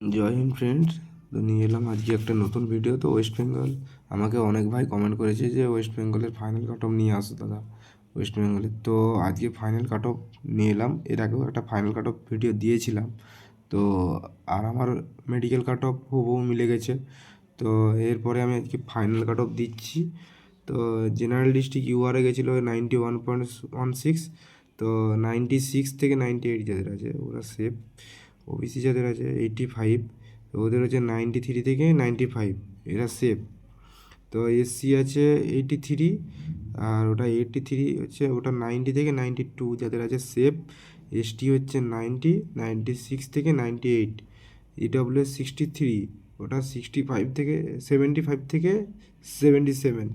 জয় Hind friends. তো নিয়ে এলাম আজকে একটা নতুন ভিডিও। তো ওয়েস্ট বেঙ্গল আমাকে অনেক ভাই কমেন্ট করেছে যে ওয়েস্ট বেঙ্গলের ফাইনাল কাট অফ নিয়ে আসো দাদা ওয়েস্ট বেঙ্গলের। তো আজকে ফাইনাল কাট অফ নিয়ে এলাম। এর আগেও একটা ফাইনাল কাট অফ ভিডিও দিয়েছিলাম। তো আর আমার মেডিকেল কাট অফ হুবহু মিলে গেছে। তো এরপরে আমি আজকে ফাইনাল কাট অফ দিচ্ছি। তো জেনারেল ডিস্ট্রিক্ট ইউআরে গেছিলো 91.16। তো 96 থেকে 98 যাদের আছে ওরা সেফ। ওবিসি যাদের আছে 85, ওদের হচ্ছে 93 থেকে 95, এরা সেফ। তো এসসি আছে 83, আর ওটা 83 হচ্ছে ওটা 90 থেকে 92 যাদের আছে সেফ। এসটি হচ্ছে 96 থেকে 98। ইডব্লিউএস 63, ওটা 65 থেকে 75 থেকে 77।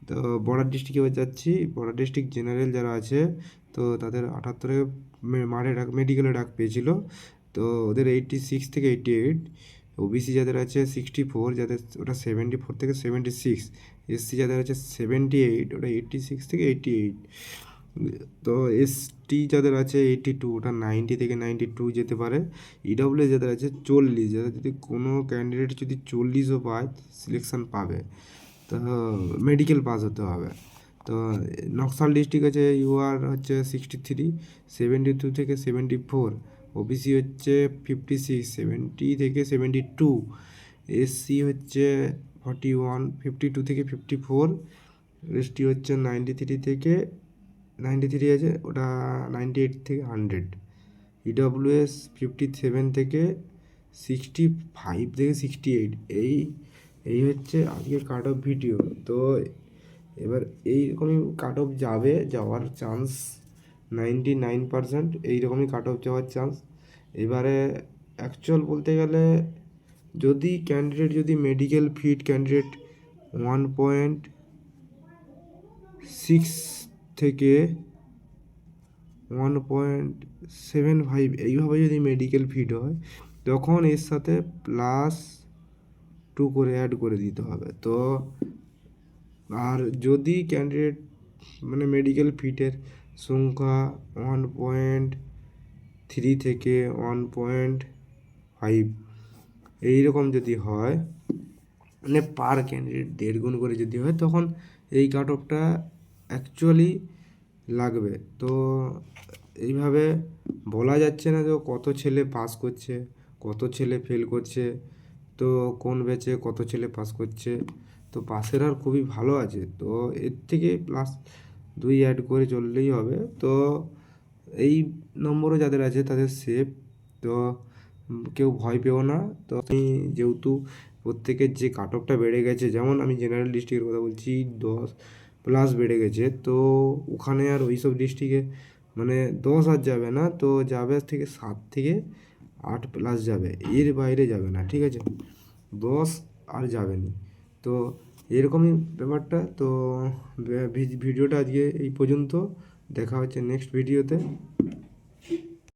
তো বর্ডার ডিস্ট্রিক্টে এবার যাচ্ছি। বর্ডার ডিস্ট্রিক্ট জেনারেল যারা আছে তো তাদের 78 মাঠে মেডিকেলে ডাক পেয়েছিল। তো ওদের 86 থেকে 88। ওবিসি যাদের আছে 64, যাদের ওটা 74 থেকে 76। এসসি যাদের আছে 78, ওটা 86 থেকে 88। তো এসটি যাদের আছে 82, ওটা 90 থেকে 92 যেতে পারে। ইডব্লিউ যাদের আছে 40, যাদের যদি কোনো ক্যান্ডিডেট যদি 40ও পায় সিলেকশান পাবে। তো মেডিকেল পাস হতে হবে। তো নকশাল ডিস্ট্রিক্ট আছে ইউআর হচ্ছে 63, 72 থেকে 74। ওবিসি হচ্ছে 56, 70 থেকে 72। এসসি হচ্ছে 41, 52 থেকে 54। এসটি হচ্ছে 93 থেকে 93 আছে, ওটা 98 থেকে 100। ইডব্লিউএস 57 থেকে 65 থেকে 68। এই হচ্ছে আজকের কাট অফ ভিডিও। তো এবার এইরকমই কাট অফ যাওয়ার চান্স 99%। এইরকমই কাট অফ যাওয়ার চান্স। এবারে অ্যাকচুয়াল বলতে গেলে যদি ক্যান্ডিডেট যদি মেডিকেল ফিট ক্যান্ডিডেট 1.6 থেকে 1.75 এইভাবে যদি মেডিকেল ফিট হয় তখন এর সাথে +2 করে অ্যাড করে দিতে হবে। তো আর যদি ক্যান্ডিডেট মানে মেডিকেল ফিটের সংখ্যা 1.3 থেকে 1.5 এইরকম যদি হয়, মানে পার ক্যান্ডিডেট 1.5 গুণ করে যদি হয়, তখন এই কাট অফটা অ্যাকচুয়ালি লাগবে। তো এইভাবে বলা যাচ্ছে না যে কত ছেলে পাস করছে, কত ছেলে ফেল করছে, তো কোন ব্যাচে কত ছেলে পাস করছে। তো পাসের আর খুবই ভালো আছে, তো এর থেকে +2 অ্যাড করে চললেই হবে। তো এই নম্বরও যাদের আছে তাদের সেফ। তো কেউ ভয় পেও না। তো আমি যেহেতু প্রত্যেকের যে কাট অফটা বেড়ে গেছে, যেমন আমি জেনারেল ডিস্ট্রিক্টের কথা বলছি 10+ বেড়ে গেছে, তো ওখানে আর ওই সব ডিস্ট্রিক্টে মানে 10 আর যাবে না, তো যাবে থেকে 7 থেকে 8+ যাবে, এর বাইরে যাবে না, ঠিক আছে? 10 আর যাবে না। তো এরকমই ব্যাপারটা। তো ভিডিওটা আজকে এই পর্যন্ত। দেখা হচ্ছে নেক্সট ভিডিওতে।